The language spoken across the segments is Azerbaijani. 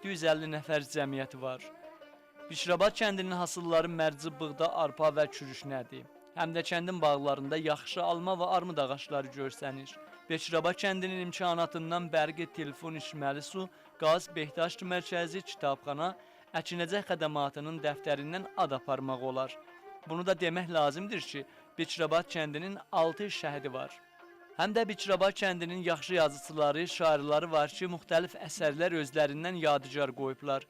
750 nəfər cəmiyyəti var. Bişrabad kəndinin hasılları mərci, buğda, arpa və kürüşnədir. Həm də kəndin bağlarında yaxşı alma və armud ağacları görsənir. Bişrabad kəndinin imkanatından bərqi, telefon, içməli su, qaz, behdaşt mərkəzi, kitabxana, əkinəcək xədəmatının dəftərindən ad aparmaq olar. Bunu da demək lazımdır ki, Bişrabad kəndinin 6 şəhidi var. Həm də Bişrabad kəndinin yaxşı yazıçıları, şairləri var ki, müxtəlif əsərlər özlərindən yadigar qoyublar.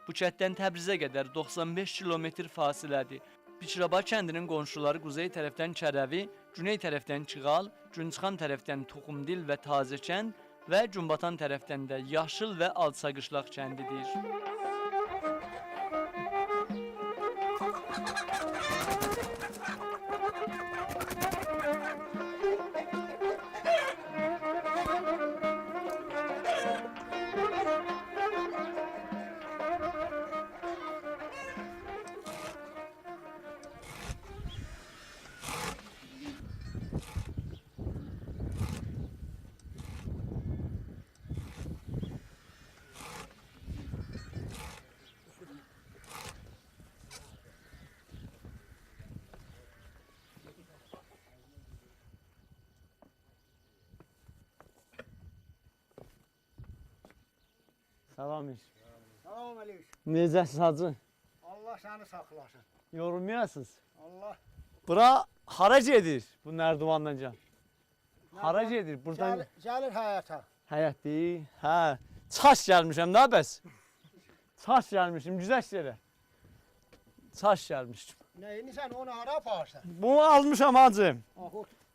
Bu kənddən Təbrizə qədər 95 kilometr fasilədir. Bişrabad kəndinin qonşuları quzey tərəfdən Kərəvi, güney tərəfdən Çığal, Günçxan tərəfdən Toxumdil və Tazəkənd və Günbatan tərəfdən də Yaşıl və Alçaqışlaq kəndidir. Salam iş. Salam aleyküm. Necəsiz hacı? Allah səni saxlasın. Yorulmayasınız. Allah. Bura hara gedir bu Nərdivandan can? Hara gedir? Buradan Gəlir həyata. həyətdir. Hə. Çaş gəlmişəm da bəs. Çaş gəlmişim, güzəş yerə. Çaş gəlmişim. Neyini sən onu hara aparsan? Bunu almışam hacım.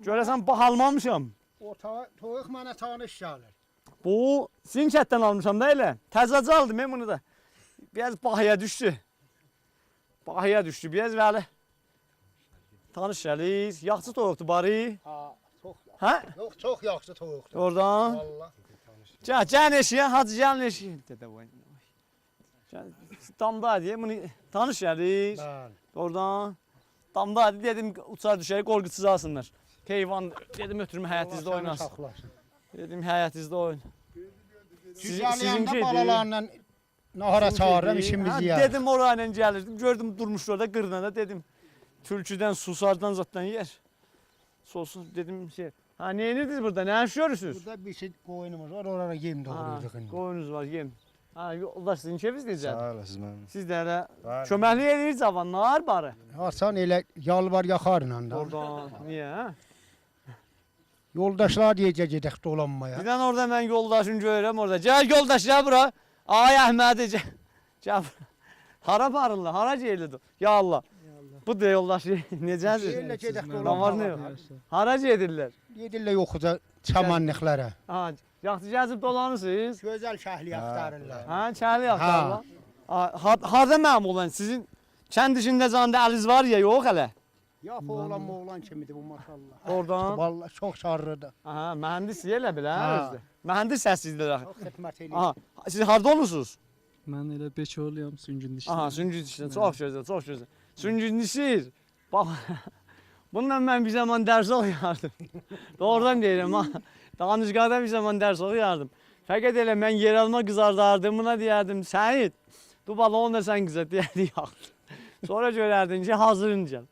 Görəsən bahalmamışam. O toyuq mənə tanış gəlir. Bu sizin kətdən almışam da elə. Təzəcə aldım mən bunu da. Biraz bahaya düşdü. Bahaya düşdü biraz bəli. Tanış gəlir. Yaxşı toyuqdur bari. Ha, çox. Hə? Yox, çox yaxşı toyuqdur. Oradan. Allah. Gəl eşiyə, hacı gəl eşiyə. Dədə vay. Damda deyə bunu tanış gəlir. Bəli. Oradan. Damda dedim uçar düşər qorxusuz alsınlar. Heyvan dedim ötürüm həyətinizdə oynasın. Saxlasın. Dedim həyətinizdə oyun. Güzəliyəndə balalarla nahara çağırıram, işimizi yer. Dedim orayla gəlirdim, gördüm durmuşlar da qırnada dedim. Tülküdən, susardan zatdan yer. Sosun dedim şey. Ha ne yediniz burada? Ne yaşıyorsunuz? Burada bir şey qoyunumuz var, oraya yem doğrayırıq indi. Qoyunuz var, yem. Ha yoldaş sizin kefiniz necədir? Sağ olasınız mənim. Siz də elə köməklik edirsiniz cavanlar barı. Hasan elə yalvar yaxarla da. Oradan niyə? Hə? Yoldaşlar deyəcək gedək dolanmaya. Bir dənə orada mən yoldaşım görürəm orada. Gəl yoldaş gəl bura. Ay Əhmədi gəl. Gəl. Hara barırlar? Hara geyirlidir? Ya Allah. Bu da yoldaş necədir? Elə gedək Damar nə dolanmaya. yox? Hara gedirlər? Gedirlər yoxuca çamanlıqlara. Ha, yaxşı gəzib dolanırsınız. Gözəl şəhli axtarırlar. Ha, çəli yaxşılar. Harda mənim olan sizin kənd işində canında əliz var ya, yox hələ. Yap oğlan kimidir bu maşallah. Oradan. Vallahi çox şarrıdır. Aha, mühəndis elə bilər Ha. özdə. Mühəndis səsizdir axı. Çox xidmət edir. Aha, siz harda olursunuz? Mən elə Beçorluyam, Süngün dişli. Aha, Süngün dişli. Çox gözəl, çox gözəl. Süngün dişi. Bax. Bundan mən bir zaman dərs oxuyardım. Doğrudan deyirəm ha. Danışqada bir zaman dərs oxuyardım. Fəqət elə mən yer alma qızardardım, buna deyərdim, Səyid, bu balonu da sən qızart, deyərdi, yaxdır. Sonra görərdin ki, hazırın gəl.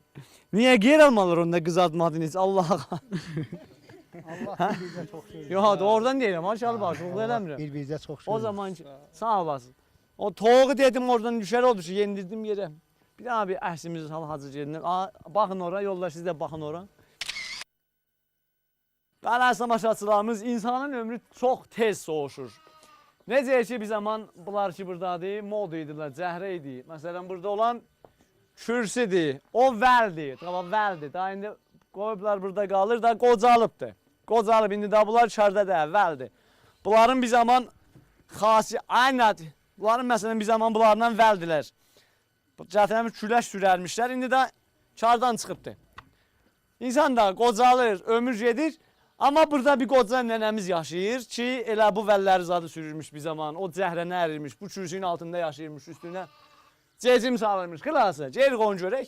Niyə yer almalar onda qızartmadınız, Allah'a? Allah bir-birinizə çox şey. Yox, doğrudan deyirəm, maşallah bax, şuxlu eləmirəm. Bir-birinizə çox şey. O zaman ki, sağ olasın. O toğu dedim oradan düşər oldu ki, yendirdim yerə. Bir daha bir əksimiz hacı yerindən. Baxın ora, yollar siz də baxın ora. Bəli, tamaşaçılarımız, insanın ömrü çox tez soğuşur. Necə ki, bir zaman bunlar ki, buradadır, mod idilər, cəhrə idi. Məsələn, burada olan kürsüdür, o vəldir, tamam vəldir. Daha indi qoyublar burada qalır da qocalıbdır. Qocalıb, indi də bunlar çarda da vəldir. Bunların bir zaman xasi, aynət, bunların məsələn bir zaman bunlardan vəldilər. Cəhtəmiz küləş sürərmişlər, indi də çardan çıxıbdır. İnsan da qocalır, ömür gedir. Amma burada bir qoca nənəmiz yaşayır ki, elə bu vəlləri zadı sürürmüş bir zaman. O cəhrənə ərirmiş, bu kürsünün altında yaşayırmış, üstünə cecim salırmış. Xılası, geri qon görək.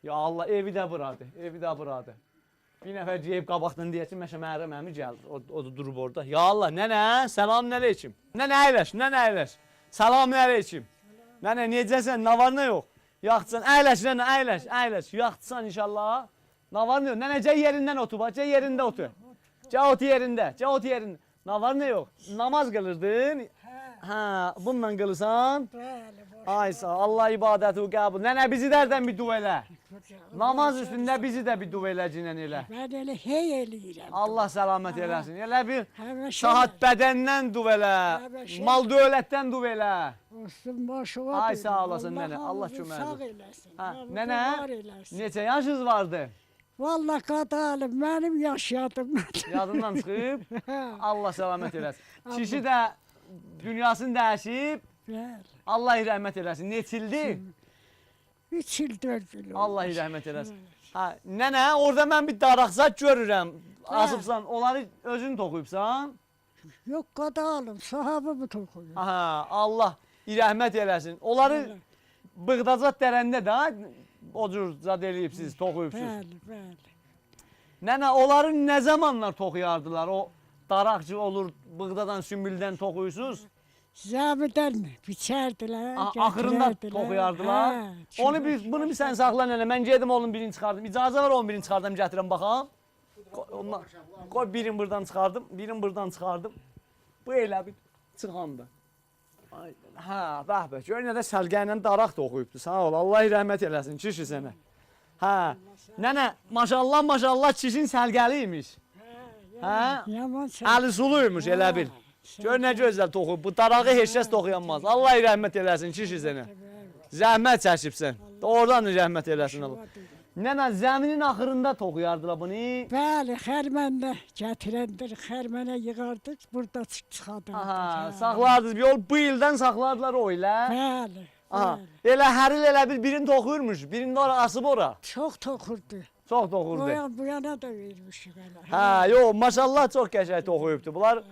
Ya Allah, evi də buradır, evi də buradır. Bir nəfər deyib qabaqdan deyək ki, məşə məhərəm əmi gəlir, o da durub orada. Ya Allah, nənə, səlam əleykum. Nənə əyləş, nənə əyləş. Salamünaleyküm. Nənə, necəsən? Nə var, nə yox? Yaxçısan, əyləş, nənə, əyləş, əyləş. Yaxçısan inşallah. Nə var, nə yox? Nənə, gəl yerindən otur, bax, gəl yerində otur. Gəl otur yerində, gəl otur yerində. Nə var, nə yox? Namaz qılırdın. Hə, bununla qılırsan. Bəli, boş. Ay sağ ol, Allah ibadəti qəbul. Nənə, bizi dərdən bir dua elə. Namaz üstündə bizi də bir dua elə, cinən elə. Mən elə hey eləyirəm. Allah səlamət eləsin. Elə bir Həmişə saat bədəndən dua elə. Həmişə. Mal dövlətdən dua elə. olsun başıma. Ay, dönüm. sağ olasın nənə, Allah hamınızı kömək Sağ olsun. eləsin. Ha, Allah nənə, var eləsin. neçə yaşınız vardı? Vallahi qadalım, mənim yaşadım. Yadından çıxıb. Hə, Allah səlamət eləsin. Kişi də dünyasını dəyişib. bəli. Allah rəhmət eləsin. Neçildi? 3 il 4 il oldu. Allah rəhmət eləsin. Ha, nənə, orada mən bir daraqzat görürəm. Asıbsan, onları özün toxuyubsan. Yox qadalım, sahabımı toxuyum. Aha, Allah rəhmət eləsin. Onları Bığdazat dərəndə də o cür zad eləyibsiz, toxuyubsiz. Bəli, bəli. Nənə, onları nə zamanlar toxuyardılar? O daraqçı olur, bığdadan, sümbüldən toxuyursuz. Zəmidən biçərdilər, Axırında gətirərdilər. toxuyardılar. Hə, Onu bunu bir sən saxla nənə. Mən gedim onun birini çıxardım. İcazə var onun birini çıxardım, gətirəm baxam. Qoy birini buradan çıxardım, birini buradan çıxardım. Bu elə bir çıxandı. Hə, bəh, gör nə də səlqə ilə daraq toxuyubdu. Sağ ol, Allah rəhmət eləsin, kişi sənə. Hə, nənə, maşallah, maşallah kişin səlqəli imiş. Hə, Yaman sən. əli suluymuş elə bil. Gör nə gözəl toxuyub. Bu darağı heç kəs toxuyanmaz. Allah rəhmət eləsin kişi sənə. Zəhmət çəkibsən. Oradan rəhmət eləsin Allah. Nənə, zəminin axırında toxuyardılar bunu. Bəli, xərməndə gətirəndir, xərmənə yığardıq, burada çıxardıq. Aha, saxlardınız. Bir yol bu ildən saxlardılar o ilə. Bəli, Aha, bəli. elə hər il elə bir birini toxuyurmuş. Birini ora asıb ora. Çox toxurdu. Çox toxurdu. Bu yana da vermişik hələ. Hə, yox, maşallah çox qəşəng toxuyubdu. Bunlar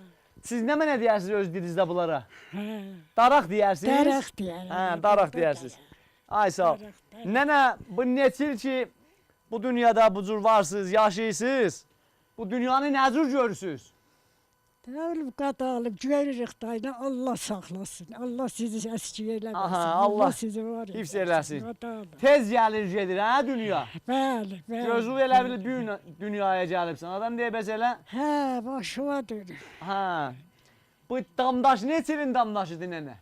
siz nə mənə deyərsiniz öz dilinizdə bunlara? Hə, Daraq deyərsiniz? daraq deyərəm. Hə, daraq deyərsiniz. Ay sağ ol. Nənə, bu neçə il ki bu dünyada bu cür varsınız, yaşayırsınız? Bu dünyanı nə cür görürsünüz? Nə bilim, qadalım, görürük dayına, Allah saxlasın. Allah sizi əskiy eləməsin. Aha, Allah sizi var hifz eləsin. Qadalım. Tez gəlir gedir, hə dünya? Bəli, bəli. Gözlü elə bil dünyaya gəlibsən. Adam deyə bəs elə. Hə, başıma dönür. Hə. Bu damdaş neçə ilin daşıdı nənə?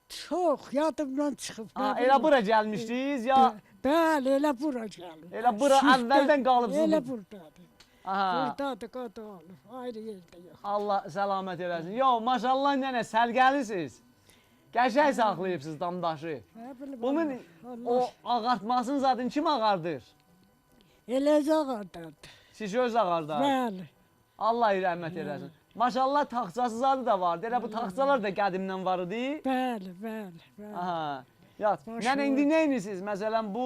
Çox, yadımdan çıxıb. Ha, nə elə bilim. bura gəlmişdiniz ya? Bəli, elə bura gəlib. Elə bura Şifdə- əvvəldən qalıbsınız. Elə buradadır. Aha. Buradadır, qadalım. Ayrı yerdə yox. Allah səlamət eləsin. Yo, maşallah nənə, sərgəlisiniz. Qəşəng saxlayıbsınız damdaşı. Nə bilim, Bunun Allah, o ağartmasını zaten kim ağardır? eləcə ağardadır. Siz öz ağardar. Bəli. Allah rəhmət eləsin. Maşallah taxtçası zadı da vardı. Elə bu taxtçalar da qədimdən var idi. Bəli, bəli, bəli. Aha. Yat. Başı Nənə indi var. nə edirsiniz? Məsələn bu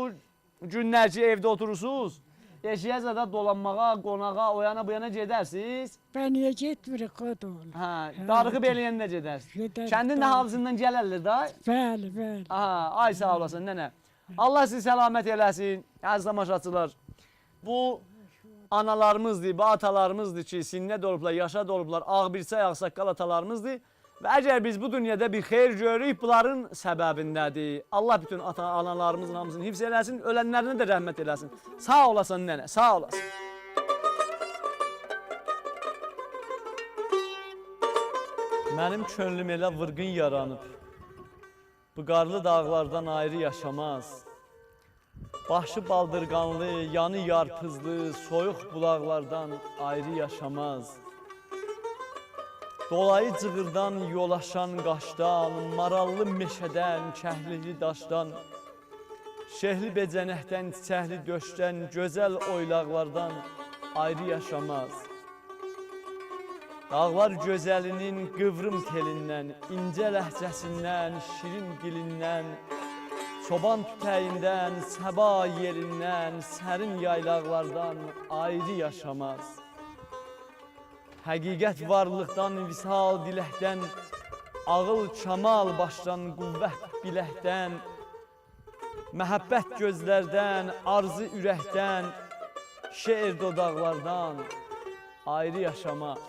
günlər ki evdə oturursunuz. Eşiyə zada dolanmağa, qonağa, o yana bu yana gedərsiniz. Ben niyə getmirik qadalım? Hə, darığı beləyəndə gedərsiniz. Gedərik, Kəndin də darıq. havzından gələrlər da. Bəli, bəli. Aha, ay sağ olasın nənə. Allah sizi səlamət eləsin. Əziz tamaşaçılar. Bu analarımızdır, bu atalarımızdır ki, sinnət olublar, yaşad olublar, ağbirçək, ağsaqqal atalarımızdır. Və əgər biz bu dünyada bir xeyir görürük, bunların səbəbindədir. Allah bütün ata-analarımızın hamısını hifz eləsin, ölənlərinə də rəhmət eləsin. Sağ olasın nənə, sağ olasın. Mənim könlüm elə vırğın yaranıb. Bu qarlı dağlardan ayrı yaşamaz. Başı baldırqanlı, yanı yarpızlı, soyuq bulaqlardan ayrı yaşamaz. Dolayı cığırdan yolaşan qaşdan, marallı meşədən, kəhlili daşdan, şehli becənəkdən, çiçəkli döşdən, gözəl oylaqlardan ayrı yaşamaz. Dağlar gözəlinin qıvrım telindən, incə ləhcəsindən, şirin dilindən, çoban tütəyindən, səba yerindən, sərin yaylaqlardan ayrı yaşamaz. Həqiqət varlıqdan, visal diləkdən, ağıl kamal başdan, qüvvət biləkdən, məhəbbət gözlərdən, arzu ürəkdən, şeir dodaqlardan ayrı yaşamaz.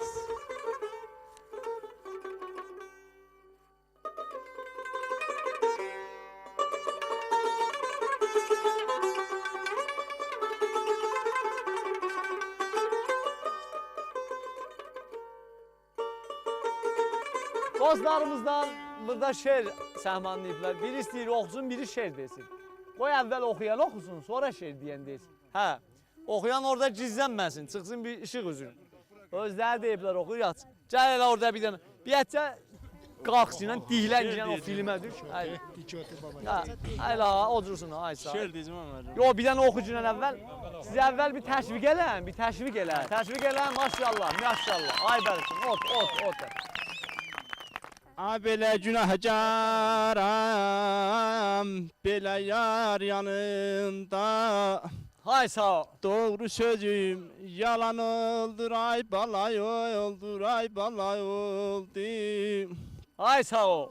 Dostlarımızdan burada şeir səhmanlayıblar. Biri istəyir oxusun, biri şeir desin. Qoy əvvəl oxuyan oxusun, sonra şeir deyən desin. Hə, oxuyan orada gizlənməsin, çıxsın bir işıq üzün. Özləri deyiblər oxuyur, yatsın. Gəl elə orada bir dənə. Bir ətcə qalxsın, dihlən o filmə düş. Hayla, otursun, ay sağ ol. Şeir diyeceğim ama. Yo, bir dənə oxucudan əvvəl. Siz əvvəl bir təşviq elən, bir təşviq elən. Təşviq elən, maşallah, maşallah. Ay bərkin, ot. Belə günahkaram, belə yar yanında. Hay sağ ol. Doğru sözüm yalan oldur, ay balay oldur, ay balay oldu. Ay sağ ol.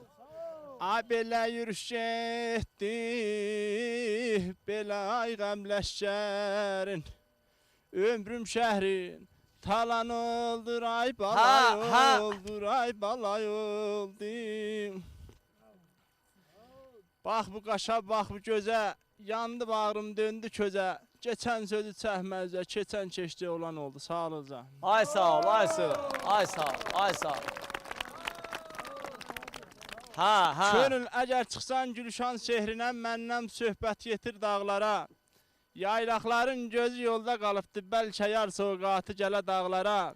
Belə yürüş getdi, belə ay qəmləşkərin. Ömrüm şəhrin talan oldur, ay balay oldur, ay balay oldu. Bax bu qaşa, bax bu gözə, yandı bağrım, döndü közə. Keçən sözü çəkməzcə, keçən keçdi olan oldu, sağ olacaq. Ay sağ ol, ay sağ ol, ay sağ ol, ay sağ ol. Ha. Könül əgər çıxsan Gülşan şehrinə, məndən söhbət yetir dağlara. Yaylaqların gözü yolda qalıbdı, bəlkə yar soğuqatı gələ dağlara.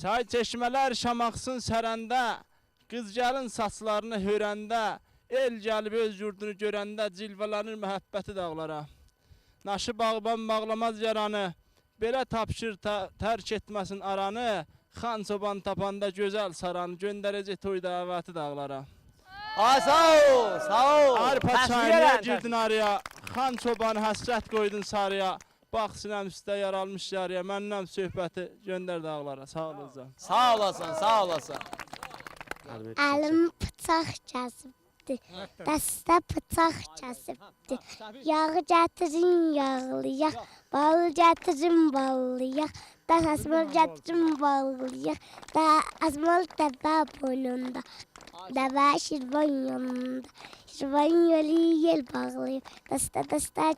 Çay çeşmələr şamaxsın sərəndə, qız gəlin saçlarını hörəndə, el gəlib öz yurdunu görəndə, cilvələnir məhəbbəti dağlara. Naşı bağban bağlamaz yaranı, belə tapşır tərk etməsin aranı, xan çoban tapanda gözəl saranı, göndərəcək toy dəvəti dağlara. Ay sağ ol, sağ ol. Arpa çayına girdin araya, xan çoban həsrət qoydun sarıya, bax sinəm üstə yaralmış yarıya, məndən söhbəti göndər dağlara, sağ olacaq. Sağ olasın, sağ olasın. Əlim bıçaq kəsibdi, dəstə bıçaq kəsibdi. Yağı gətirin yağlayaq, balı gətirin ballayaq. Da asmal gətirin ballayaq, da asmal dəvə boynunda. Dəvə şirvan yanında, şirvan yolu yel bağlayıb, dəstə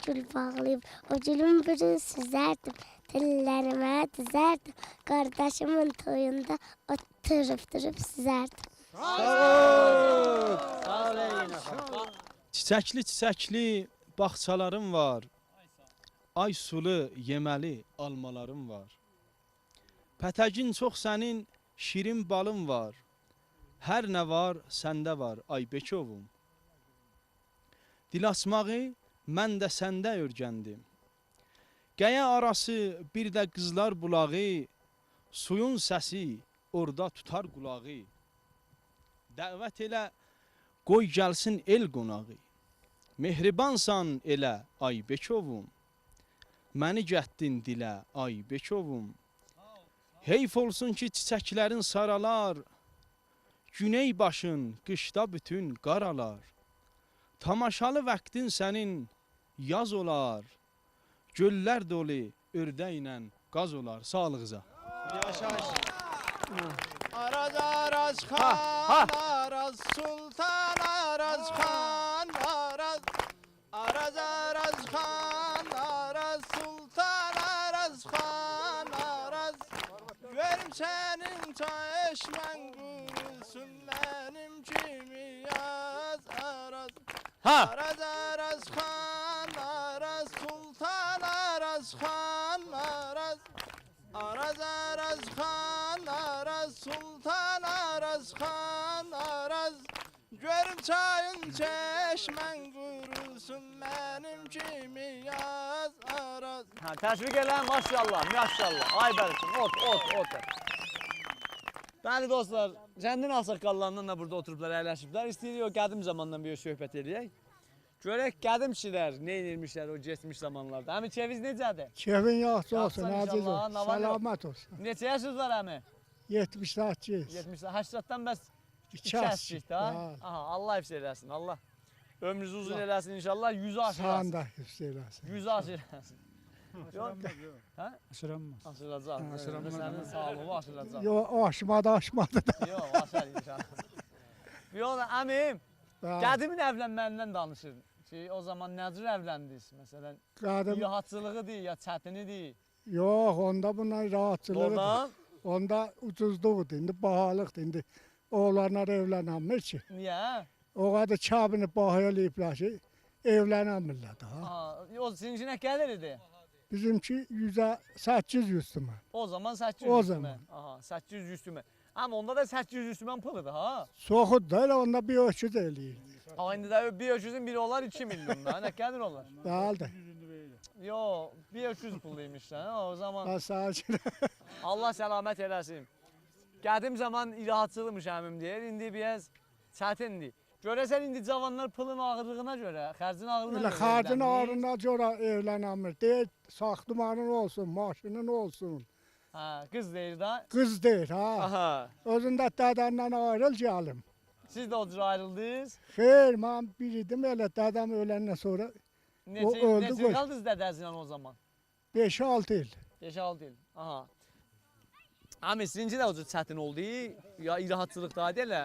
gül bağlayıb. O gülün birini süzərdim, tellərimə düzərdim. Qardaşımın toyunda oturub süzərdim. Çiçəkli bağçalarım var, ay sulu yeməli almalarım var. Pətəgin çox sənin şirin balın var. Hər nə var, səndə var, ay Bekovum. Dil açmağı mən də səndə örgəndim. Qəyə arası bir də qızlar bulağı, suyun səsi orada tutar qulağı. Dəvət elə, qoy gəlsin el qonağı. Mehribansan elə, ay Bekovum. Məni gətdin dilə, ay Bekovum. Heyf olsun ki, çiçəklərin saralar, güney başın, qışda bütün qaralar. Tamaşalı vaxtın sənin yaz olar, göllər dolu ördəklə qaz olar. Sağlığıza. Yaşayış. Araz araz xan, araz sultan, araz xan, araz. Araz araz xan, araz sultan, araz xan, araz. Görüm sənin çeşmən qurusun, mənim kimi yaz, araz. Araz araz xan, araz sultan, araz xan, araz. Araz araz xan, araz sultan, araz xan, araz. Görüm çayın çeşmən qurusun, mənim kimi yaz, araz. Təşviq elən, maşallah, maşallah. Ay bərkin, ot. Bəli dostlar, kəndin ağsaqqallarından da burada oturublar, əyləşiblər. İstəyirik o qədim zamandan bir söhbət eləyək. Görək qədim kişilər nə edirmişlər o geçmiş zamanlarda. Əmi keviz necədir? Kevin yaxşı olsun, Yaxşı aziz inşallah, olsun, nə var, yox? salamat olsun. Neçə yaşınız var əmi? 78. 80-dan bəs 2 yaş. əsrik da. Aha, Allah hifz eləsin, Allah. Ömrünüzü uzun eləsin inşallah, 100'ü aşırasın. Sağında hifz eyləsin. 100'ü aşırasın. Hə? Aşıranmaz. Aşıracaq. Aşıranmaz. Sənin sağlığı aşıracaq. Yo, aşmadı da. Yox, aşar inşallah. Yox, əmim, qədimin evlənməyindən danışır. Ki, o zaman nə cür evləndiniz? Məsələn, Qadim, rahatçılığıdır ya çətinidir? yox, onda bunlar rahatçılığı. Oradan Onda ucuzluqdur, indi bahalıqdır. İndi Oğlanlar evlenemiyor ki. Niye? O kadar çabını bağlayıplar ki evlenemiyorlar daha. Aha, o sizinki ne kadar idi? Bizimki 800 üstüme. O zaman 800 O üstüme. zaman. Aha, 800 üstüme. Ama onda da 800 üstüme pılıdı ha. Soğuk değil, onda bir ölçü değil. Ama indi de bir ölçüsün biri olar 2 milyon da. Ne kadar olar? Değildi. Yo, bir ölçüs pulluymuş lan. O zaman Ben sadece Allah selamet eləsin. Qədim zaman irahatçılmış əmim deyir. İndi biraz çətindir. Görəsən indi cavanlar pulun ağırlığına görə, xərcin ağırlığına elə görə xarcın evlənir. ağrına görə evlenemiyor. Deyir, saxtımanın olsun, maşının olsun. Ha, qız deyir da. Kız değil ha. Aha. Özündə dədəndən ayrıl gəlim. Siz də o cür ayrıldınız. Xeyr, mən bir idim elə dədəm öləndən sonra Neçə öldü, neçə qoy. qaldınız dədəzinlə o zaman? 5-6 il. 5-6 il. Aha. Ami sizinki də o cür çətin oldu. Ya irahatçılıqda elə.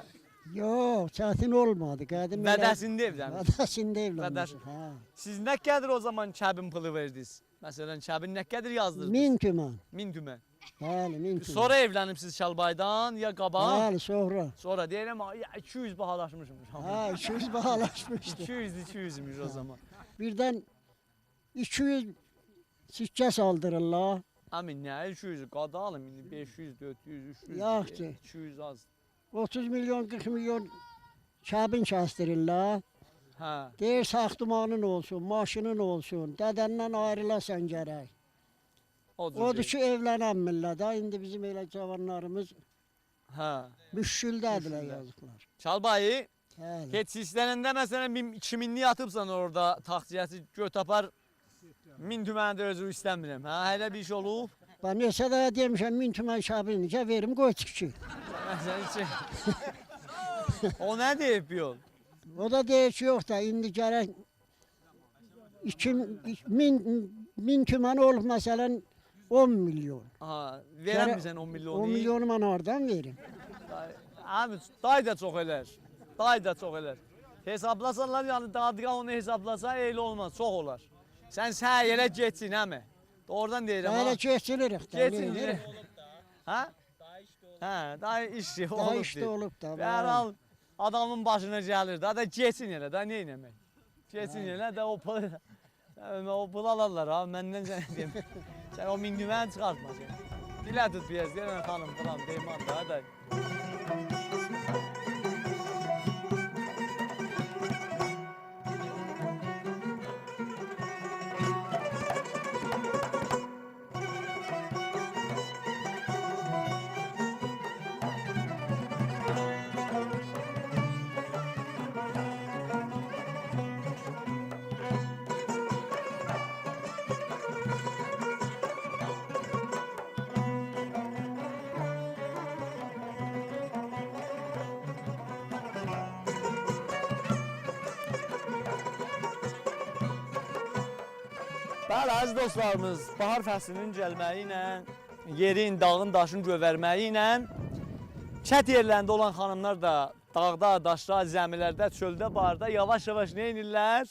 Yok, çətin olmadı. Qədim Dədəsində evlənmiş. Dədəsində evlənmiş. Dədəs- Ha. Siz nə qədər o zaman kəbin pulu verdiniz? Məsələn, kəbin nə qədər yazdırdınız? 1000 tümən. 1000 tümən. Bəli, 1000 tümən. Sonra evlənibsiz Şalbaydan ya qabaq? Bəli, sonra. Sonra deyirəm ya 200 bahalaşmışım. Ha, 200 bahalaşmışdı. 200-200'müş o zaman. Birdən 200 sikkə saldırırlar. Amin nə 200 qadalım indi 500, 400, 300. Yaxşı. 200 az. 30 milyon, 40 milyon kəbin kəstirirlər. Hə. Deyir, saxtımanın olsun, maşının olsun. Dədəndən ayrılasan gərək. O cür. Odur ki, evlənəmirlər da. İndi bizim elə cavanlarımız Hə. müşküldədirlər yazıqlar. Çalbayı Bəli. heç hisslərində məsələn 2000'li atıbsan orada taxtiyəsi gör tapar 1000 tüməni də özü istəmirəm. Hə, hələ bir iş olub. Ben neçə də demişəm 1000 tümən kəbinicə verim qoy çıxı. Məsələn için. O nə deyib yol? O da deyir ki, yox da indi gərək 1000 tümən olub məsələn 10 milyon. Aha, verəm sən 10 milyonu? 10 milyonu mən hardan verim? Abi day da çox elər. Day da çox elər. Hesablasanlar yəni dadqa onu hesablasa elə olmaz, çox olar. Sən səy elə getsin əmi. Doğrudan deyirəm ha. Belə keçilirik da. Getsin deyirəm. Hə? Hə, daha iş olub. Daha işte olub da. Bəhral adamın başına gəlir də, da geçsin elə, da nə etmək? Geçsin elə də o pul o pul alarlar ha, məndən sən deyim. Sən o 1000 tüməni çıxartma sən. Dilə tut biraz, deyirəm xanım falan, deyim da. Bəli, əziz dostlarımız, bahar fəslinin gəlməyi ilə, yerin, dağın, daşın gövərməyi ilə çət yerlərində olan xanımlar da dağda, daşda, zəmilərdə, çöldə, barda yavaş-yavaş nə edirlər?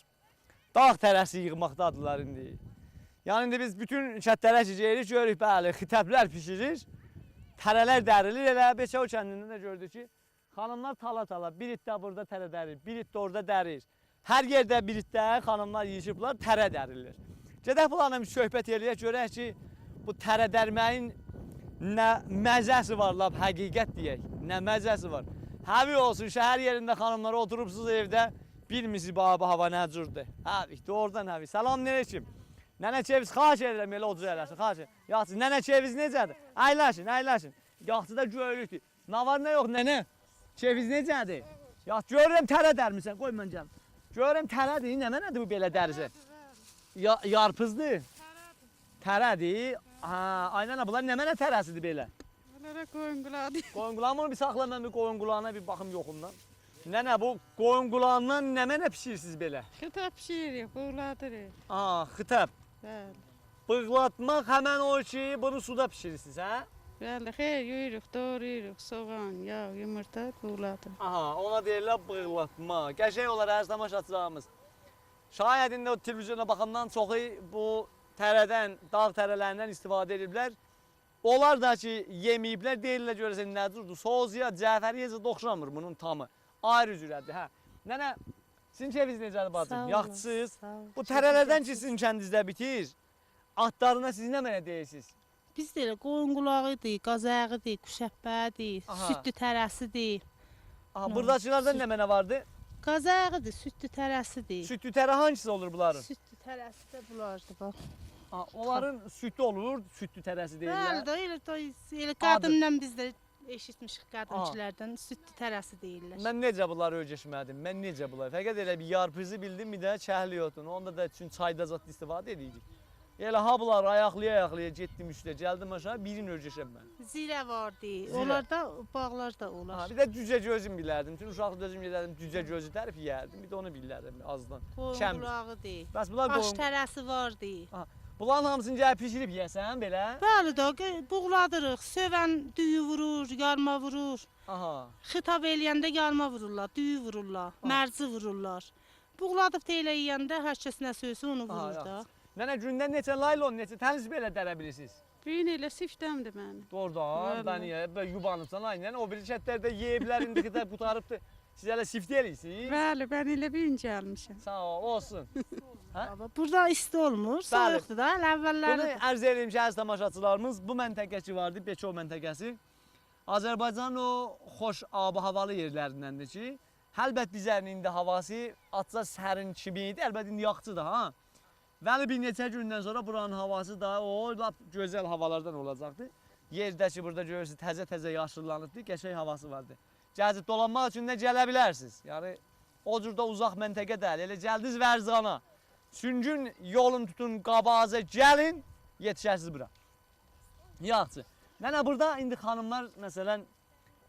Dağ tərəsi yığmaqdadırlar indi. Yəni indi biz bütün çətlərə gidirik, görürük, bəli, xitəblər pişirir, tərələr dərilir. Elə Beçəv kəndində də gördük ki, xanımlar tala-tala, bir itdə burada tərə dərir, bir itdə orada dərir. Hər yerdə bir itdə xanımlar yığışıblar, tərə dərirlər. Gedək bunlarla bir söhbət eləyək, görək ki, bu tərə dərməyin nə məzəsi var, lab həqiqət deyək, nə məzəsi var. Həvi olsun, şəhər yerində xanımlar oturubsuz evdə, bilmişsiniz bu hava nə cürdür. Həvi, doğrudan həvi. Salam, neçim? Nənə çeviz, xahiş edirəm, elə o cür eləsin, xahiş edirəm. Yaxşı, nənə çeviz necədir? Əyləşin, əyləşin. Yaxşı da göylükdür. Nə var, nə yox, nənə? Çeviz necədir? Yaxşı, görürəm tərə dərmirsən, qoy mən gəlim. Görürəm tərədir, nə mənədir bu belə dərisə? Yarpızdır. Tərədir. Ha, aynen bunlar nə mənə tərəsidir belə? Bunlara koyun qulağı. Qoyun qulağını bir saxla, mən bir qoyun qulağına bir baxım yoxundan. Nənə, bu qoyun qulağından nə mənə pişirirsiniz belə? Xitap pişiririk, buğladırıq. Aa, xitəb. Bəli. Bığlatmaq həmən o ki, bunu suda pişirirsiniz, hə? Bəli, xeyr, yuyuruq, doğrayırıq, soğan, yağ, yumurta, buğladırıq. Aha, ona deyirlər bığlatma. Qəşəng olar əziz tamaşaçılarımız. Şayət indi o televizyona baxandan çoxu bu tərədən, dağ tərələrindən istifadə ediblər. Onlar da ki, yeməyiblər, deyirlər görəsən nədirdir? Soğuzuya, cəfəriyəcə oxşamır bunun tamı. Ayrı cürədir, hə. Nənə, sizin keyfiniz necədir bacım? Yaxçısınız? Bu tərələrdən ki, sizin kəndinizdə bitir, atlarına siz nə mənə deyirsiniz? Biz də elə qoyun qulağıdır, qazağıdır, kuşəbbədir, Aha. südlü tərəsidir. Aha, buradakılardan nə mənə vardı? Qazağıdır, südlü tərəsidir. Südlü tərə hangisi olur bunların? Südlü tərəsi də bulardı bax. Ha, onların südlü olur, südlü tərəsi Bəli deyirlər. də elə qadınla biz də eşitmişik qadınçilərdən südlü tərəsi deyirlər. Mən necə bunları öyrəşmədim, mən necə bunları. Fəqət elə bir yarpızı bildim, bir də kəhliyotunu. Onda da üçün çayda zat istifadə edirik. Elə ha bunları ayaqlaya getdim üstə, gəldim aşağı, birini öyrəşəm mən. Zirə vardı, Zirə. onlarda bağlar da Ha, olar. bir də cücə gözüm bilərdim. Çünki uşaqda özüm gedərdim, cücə gözü tərif yeyərdim. Bir də onu bilərdim azdan. Qoyun Kəmdir. qulağıdır. Bəs bunlar Aş qoyun. tərəsi vardı. Bunların hamısını gəlib pişirib yeyəsən belə. Bəli də buğladırıq. Sövən düyü vurur, yarma vurur. Aha. Xitab eləyəndə yarma vururlar, düyü vururlar, mərci vururlar. Buğladıb da elə yeyəndə hər kəs nə söylsə onu vurur da. Nənə gündə neçə laylon, neçə təniz belə dərə bilirsiniz? Bir elə siftəmdir mənim. Doğrudan, ben yubanıbsan aynen. O biri kətlərdə yeyiblər, indi qədər qutarıbdır. Siz hələ siftə eləyirsiniz. Bəli, mən elə birinci gəlmişəm. Sağ ol, olsun. Burada isti olmur, soyuqdur da, Bunu əvvəllər. ərz edeyim ki, əziz tamaşaçılarımız, bu məntəqəsi vardı, Beçov məntəqəsi. Azərbaycanın o xoş ab-havalı yerlərindəndir ki, əlbət bizərin indi havası atsa sərin kimi idi, əlbət indi yaxçıdır ha. Bəli, bir neçə gündən sonra buranın havası da o lap gözəl havalardan olacaqdır. Yerdə ki, burada görürsünüz, təzə-təzə yaşıllanıbdır, qəşəng havası vardır. Gəzib dolanmaq üçün də gələ bilərsiniz. Yəni, o cürdə uzaq məntəqə deyil, elə gəldiniz Vərzana. Süngün yolun tutun, qabaza gəlin, yetişəsiniz bura. Yaxçı. Nənə, burada indi xanımlar, məsələn,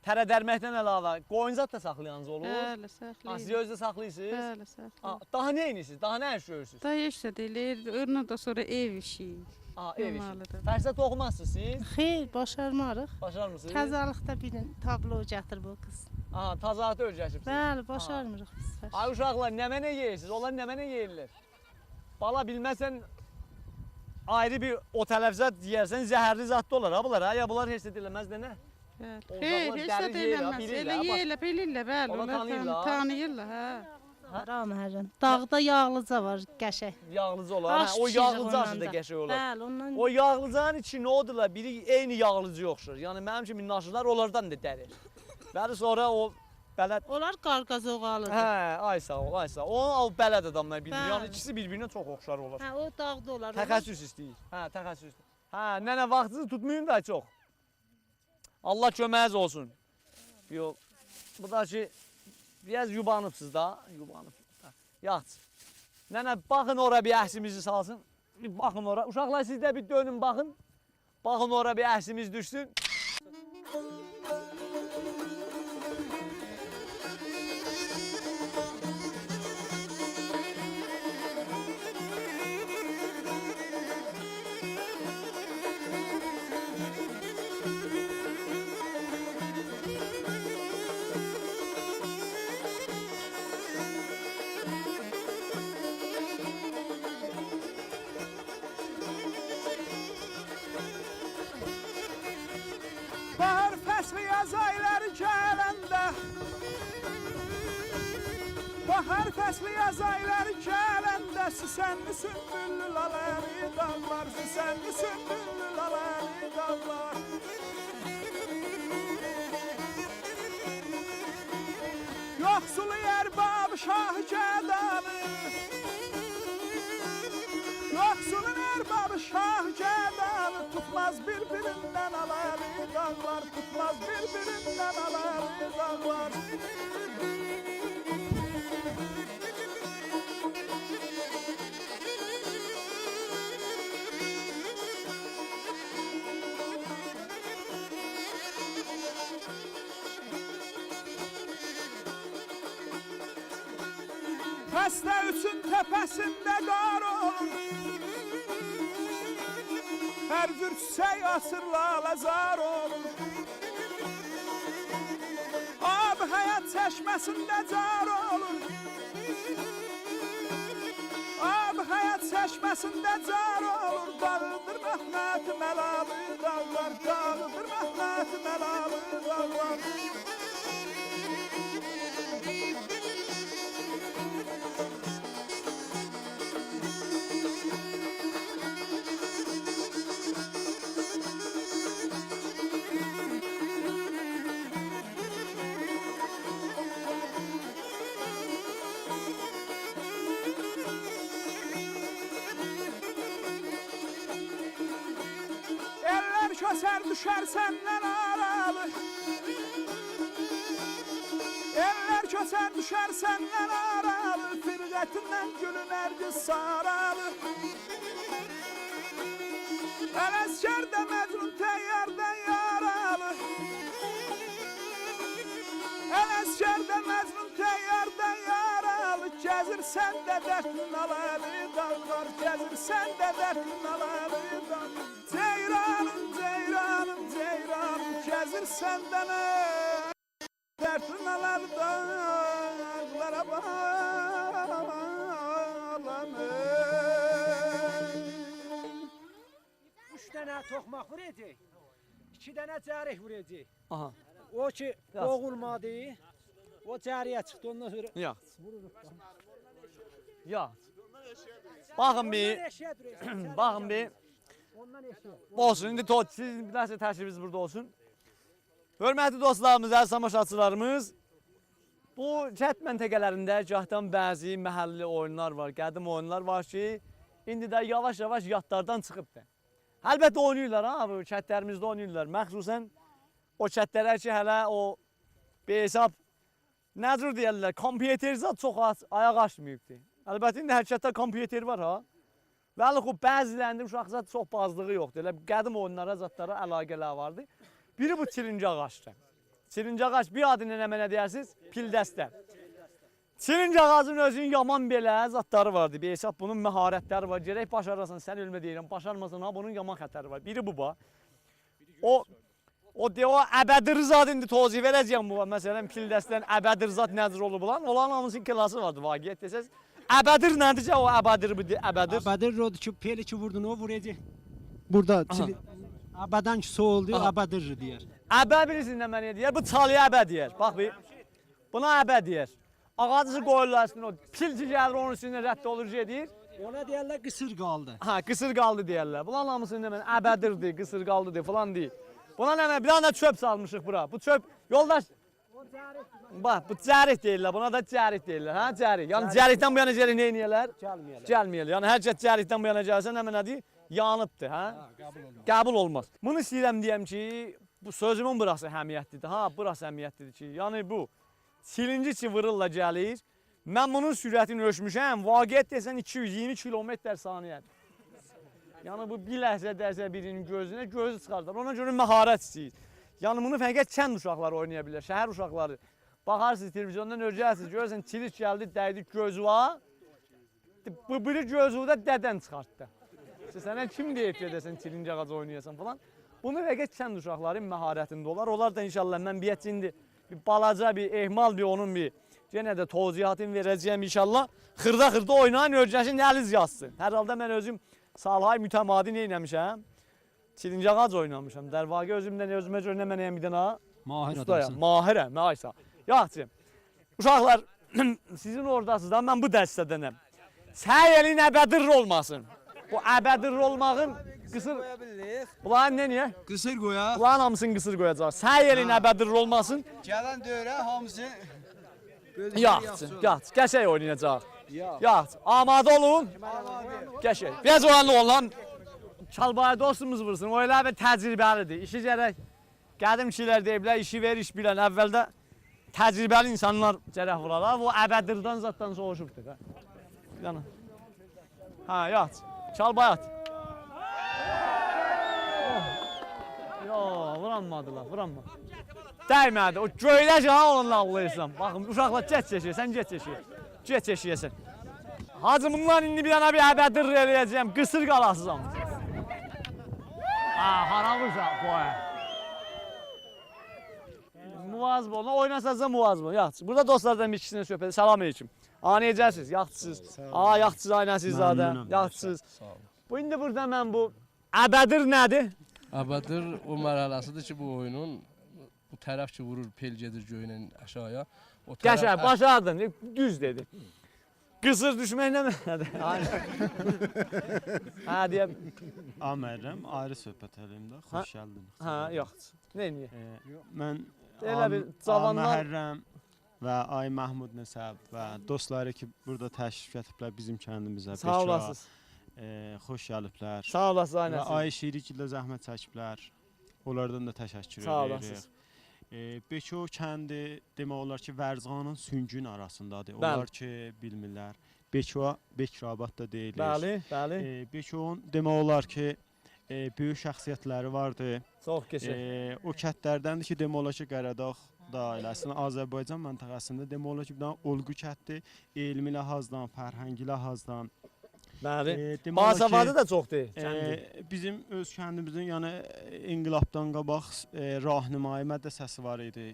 tərə dərməkdən əlavə, qoyunzat da saxlayanız olur. Bəli, Siz saxlayır. özdə saxlayırsınız. Bəli, saxlayır. Daha nə edirsiniz? Daha nə iş görürsünüz? Da işlə deyilir, ondan da sonra ev işi. Ev işi. Olmalıdır. Fərsət oxumazsınız siz? Xeyr, başarmarıq. Başarmısınız? Təzəlikdə bir tablo gətir bu qız. Tazaatı öyrəşibsiniz. Bəli, başarmırıq biz. Ay uşaqlar, nə mənə yeyirsiniz? Onlar nə mənə yeyirlər? Bala bilməsən ayrı bir o tələfzat yeyərsən zəhərli zadda olar ha bunlar. Ya bunlar heç də eləməz də nə? Xeyr, heç də deyiləməz. Elə yeyirlər, bilirlər, bəli. Onlar tanıyırlar. Tanıyırlar, hə. Ramazan. Dağda yağlıca var, qəşəng. Yağlıca olar. Aş O bişirir yağlıca ondan da da. qəşəng olar. Bəli, ondan. O yağlıcanın içi nə odular? Biri eyni yağlıcı oxşur. Yəni mənim kimi naşırlar onlardan da dərir. Bəli sonra o bələd. Onlar qarqazoğalıdır. Hə, ay sağ ol, ay sağ ol. O bələd adamlar bilir. Bəli. Yəni ikisi bir-birinə çox oxşar olar. Hə, o dağda olar. Təxəssüs istəyir. Hə, təxəssüs. Hə, nənə vaxtınızı tutmayın da çox. Allah köməyiniz olsun. Yox. Bu da ki biraz yubanıbsınız da, yubanıb. Yaxşı. Nənə baxın ora bir əksimizi salsın. Bir baxın ora. Uşaqlar siz də bir dönün baxın. Baxın ora bir əksimiz düşsün. Bahar fəsli yaz ayları gələndə Bahar fəsli yaz ayları gələndə Süsənli sümbüllü laləli dağlar Süsənli sümbüllü laləli dağlar Yoxsulu ərbab şahı gədanı Yoxsulun ərbabı şah gədanı Tutmaz bir-birindən aləli dağlar Tutmaz bir-birindən aləli dağlar Xəstə üçün təpəsində qar olur Hər cür çiçək açır laləzar olur Ab həyat çəşməsində car olur Ab həyat çəşməsində çeşməsində car olur, dağıldır Məhməd Məlalı dağlar, dağıldır Məhməd Məlalı dağlar. Eller köser düşer senden aralı, eller köser düşer senden aralı, firqətindən gülün ərgiz saralı. El əskərdə Məcnun təyyardən yaralı, el əskərdə Məcnun təyyardən yaralı, gəzirsən də dərdin alalı dağlar, gəzirsən də dərdin alalı dağlar. Ceyranım, ceyranım, ceyranım, gəzirsən də nə dərdin alalı dağlara bağlanır. 3 dənə toxmaq vuracaq. 2 dənə cərih vuracaq. Aha. O ki boğulmadı. O cəriyə çıxdı ondan sonra. Yax. Yax. Baxın bir. Baxın bir. Ondan eşiyor. Olsun, indi siz bir nəsə təşrifiniz burada olsun. Hörmətli dostlarımız, əziz tamaşaçılarımız, bu kənd məntəqələrində gahdan bəzi məhəlli oyunlar var, qədim oyunlar var ki, indi də yavaş-yavaş yadlardan çıxıbdır. Əlbəttə oynayırlar ha, bu kəndlərimizdə oynayırlar. Məxsusən o kəndlərə ki, hələ o hesab nəzir deyərlər, kompüterizat çox ayaq açmayıbdır. Əlbəttə indi hər kətdə kompüter var ha. Bəli, bəzilərində uşaqzat çox bazlığı yoxdur. Elə qədim oyunlara, zatlara əlaqələr vardı. Biri bu çilinci ağaçdır. Çilinci ağac bir adını nə deyirsiniz? Pildəstə. Çilinci ağacın özünün yaman belə zatları vardı. Bir hesab bunun məharətləri var. Gərək başarırsan, sən ölmə deyirəm. Başarmasan ha, bunun yaman xətəri var. Biri bu bax. O əbədi rızad indi tozih verəcəyəm bu. Məsələn, pildəstdən əbədi rızad nədir olub olan? Olan hamısının klası vardı, vaqiyyət desəz. Əbədir nədir ki, o əbədir bu əbədir? Əbədir odur ki, peli ki vurdun o vuracaq. Burada əbədən ki soğuldu, əbədir deyər. Əbə bilirsiniz nə mənə deyər? Bu çalıya əbə deyər. Bax bir. Buna əbə deyər. Ağacı qoyurlar üstünə, o pilçi gəlir onun üstünə rədd olur deyir. Ona deyərlər qısır qaldı. Ha, qısır qaldı deyərlər. Bunların hamısını demən əbədirdir, qısır qaldıdır falan deyir. Buna nə bir dənə çöp salmışıq bura. Bu çöp yoldaş. Bax, bu cərih deyirlər. Buna da cərih deyirlər. Ha, cərih. Yəni cərihdən bu yana gəlir nə edirlər? Gəlməyirlər. Yəni hər kəs cərihdən bu yana gəlsə nə mənədir? Yanıbdır, hə? Qəbul olmaz. Bunu istəyirəm deyəm ki, bu sözümün burası əhəmiyyətlidir. Ha, burası əhəmiyyətlidir ki, yəni bu çilinci çivırılla gəlir. Mən bunun sürətini ölçmüşəm. Vaqiət desən 220 km/saniyə. Yəni bu bir ləhzə dərsə birinin gözünə gözü çıxardar. Ona görə məharət istəyir. Yəni bunu fəqət kənd uşaqları oynaya bilər, şəhər uşaqları. Baxarsınız televizyondan görəcəksiniz, görürsən çilik gəldi, dəydi gözüva. Bu biri gözüvdə dədən çıxartdı. Sənə kim deyib ki, desən çilinci ağacı oynayasan falan. Bunu fəqət kənd uşaqların məharətində olar. Onlar da inşallah mən biyyətçindi. Bir balaca, bir ehmal, bir onun bir yenə də tozihatını verəcəyəm inşallah. Xırda oynayın, ölcəsin, əliz yazsın. Hər halda mən özüm salhay mütəmadi neynəmişəm? Çilinci ağac oynamışam. Dərvaqə özümdən özümə görə nə mənəyəm bir dənə? Mahir adamsın. Mahirəm, aysa. Yaxçı, uşaqlar, sizin oradasınız da mən bu dəstədənəm. Səy elin əbədir olmasın. Bu əbədir olmağın qısır... Bunların nə niyə? Qısır qoyaq. Bunların hamısını qısır qoyacaq. Səy elin əbədir olmasın. Gələn dövrə hamısı Yaxçı, qəşəy oynayacaq. Yaxçı, amadə olun. Qəşəy. Biraz oranlı olan Çalbaya dostumuz vursun. O elə bir təcrübəlidir. İşi gərək qədim kişilər deyiblər, işi ver, iş bilən. Əvvəldə təcrübəli insanlar gərək vurarlar. O əbədirdən zatdan soğuşubdur. Ha, yat. Çalbaya at. Vuranmadılar, vuranmadı. Dəymədi. O göyləşə ha onunla ağlayırsan. Baxın, uşaqlar get çeşiyə, sən get çeşiyə. Get çeşiyəsən. Hacı, bundan indi bir dənə bir əbədir eləyəcəyəm. Qısır qalasızam. Haramırsa boya. Muvazib olun. Oynasazsa muvazib olun. Yaxşı. Burada dostlardan bir ikisine söhbət. Salam aleyküm. Necəsiz? Yaxşısınız. Yaxşısınız Aynəsizadə. Yaxşısınız. Bu indi burada mən bu əbədir nədir? Əbədir o mərhələsidir ki, bu oyunun bu tərəf ki vurur, pel gedir göylə aşağıya. O Qəşəng, başardın, düz dedi. Qısır düşmək nə mənədir? Hə, deyə... Amərəm, ayrı söhbət eləyim də, xoş gəldin. Hə, yox. Neyniyə? Mən Elə bir cavanlar... Məhərrəm və Ay Məhmud Nəsəb və dostları ki, burada təşrif etiblər bizim kəndimizə. Sağ olasınız. Xoş gəliblər. Sağ olasınız, Və aynəsiz. Ay Şirikildə zəhmət çəkiblər. Onlardan da təşəkkür edirik. Sağ olasınız. Beço kəndi demək olar ki, Vərzğanın Süngün arasındadır. Onlar ki, bilmirlər. Beço Bekrabad da deyilir. Bəli, bəli. Beço'nun demək olar ki, böyük şəxsiyyətləri vardı. Çox keçək. O kətlərdəndir ki, demək olar ki, Qaradağ dairəsinin Azərbaycan məntəqəsində demək olar ki, bir dənə olğu kətdir. Elmi ləhazdan, fərhəngi ləhazdan. Bəli. Basavadı da çoxdur. Bizim öz kəndimizin, yəni inqilabdan qabaq rahnimai mədrəsəsi var idi.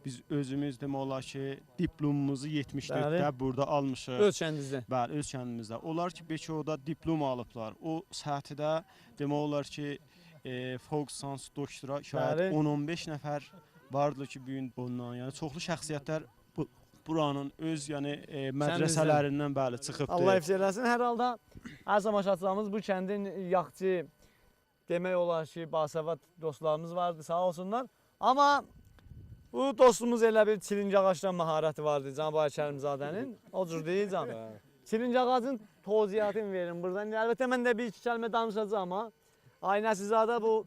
Biz özümüz demək olar ki, diplomumuzu 74-də burada almışıq. Öz kəndinizdə? Bəli, öz kəndimizdə. Onlar ki, Beçoda diplom alıblar. O səhtidə demək olar ki, fövq lisans doktora şayad 10-15 nəfər vardı ki, bu gün ondan. Yəni çoxlu şəxsiyyətlər buranın öz yəni mədrəsələrindən bəli çıxıbdır. Allah hifz eləsin. Hər halda hər tamaşaçılarımız bu kəndin yaxçı demək olar ki, basavad dostlarımız vardı, sağ olsunlar. Amma bu dostumuz elə bir çilinci ağacdan məharəti vardı Cənab Ay Kərimzadənin. O cür deyil can. Çilinci ağacın toziyatını verin buradan. Əlbəttə mən də bir iki kəlmə danışacağam amma Aynəsizadə bu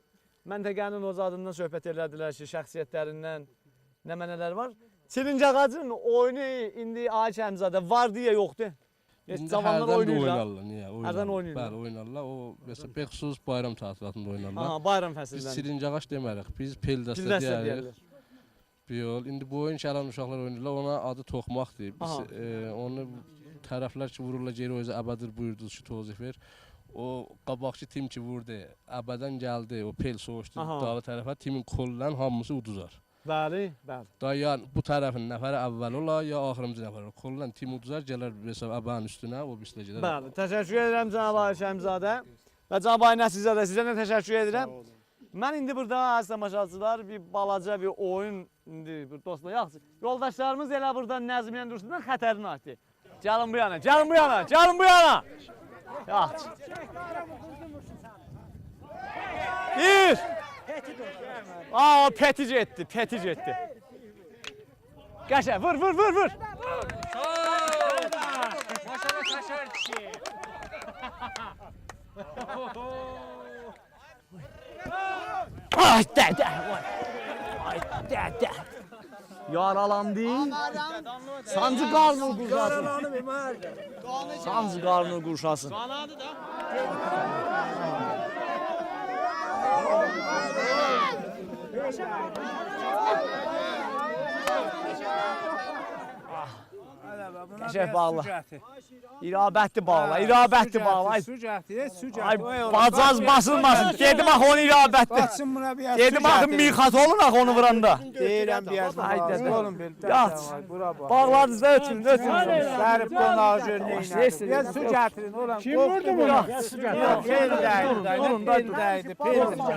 məntəqənin o zadından söhbət elədilər ki, şəxsiyyətlərindən nə mənələr var. Çilinci ağacın oyunu indi Ay Kərimzadə var deyə yoxdur. Cavanlar oynayırlar. Niyə? Hərdən oynayırlar. Bəli, oynarlar. O məsələn bəxüsus bayram tətilatında oynarlar. Aha, bayram fəsillərində. Biz çilinci ağac demərik. Biz peldəstə deyirik. Bir yol. İndi bu oyun ki, uşaqlar oynayırlar. Ona adı toxmaqdır. Biz onu tərəflər ki, vururlar geri o özə əbədir buyurdu ki, tozif ver. O qabaqçı tim ki vurdu, əbədən gəldi, o pel soğuşdu dalı tərəfə, timin kollan hamısı uduzar. Bəli, bəli. Da ya bu tərəfin nəfəri əvvəl olar, ya axırıncı nəfər olar. Kollan tim uduzar, gələr əbənin üstünə, o birisilə gedər. Bəli, təşəkkür edirəm Cənab Ay Kərimzadə və Cənab Ay Nəsizadə, sizə də təşəkkür edirəm. Mən indi burada əziz tamaşaçılar bir balaca bir oyun indi bir dostlar yaxşı. Yoldaşlarımız elə burada Nəzmiyyən Dursundan xətərini atdı. Gəlin bu yana, gəlin bu yana, gəlin bu yana. Yaxşı. Bir. Peti getdi, peti getdi. Qəşəng, vur, vur, vur, vur. Maşallah taşar kişi. Ay dədə, ay dədə. Yaralandı. Sancı qarnını qurşasın. Sancı qarnını qurşasın. Qanadı da. Qəşəng bağla. İrabətli bağla, irabətli bağla. Ay bacaz basılmasın. Dedim axı onu irabətli. Dedim axı Mirxat olun axı onu vuranda. Deyirəm deyəsən. Ay dədə. Oğlum bil. Yaç. Bağladınız da ötün, ötün. Sərif qonağı görünəyinə. Ya su gətirin oğlum. Kim vurdu bunu? Su gətirin. Pel dəydi. Durun da dur.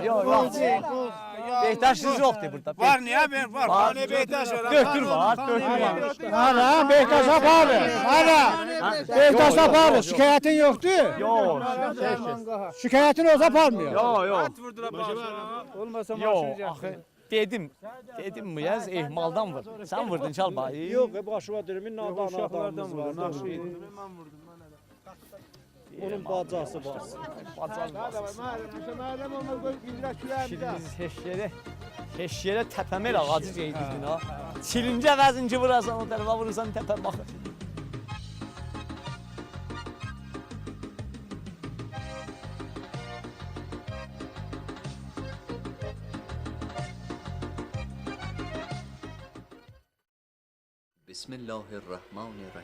Yox, yox. Behtaşsız yoxdur burada. Var niyə ben var? Hani Beytaş var. Döktür var, döktür var. Hala Beytaş aparır. Hala. Beytaş aparır. Şikayetin yoktu. Yox. Şikayetin olsa aparmıyor. Yox, yox. At vurdular başına. Olmasa Yox, maşını axı dedim mi yaz ehmaldan vur. Sən vurdun çal bayı. Yok başıma dirimin uşaqlardan var. Nasıl? Onun bacası var. Heç yerə təpəmel ağacı geydirdin ha. Çilincə vəzinci vurasan o tərəfə vurursan təpə baxır. Bismillahirrahmanirrahim.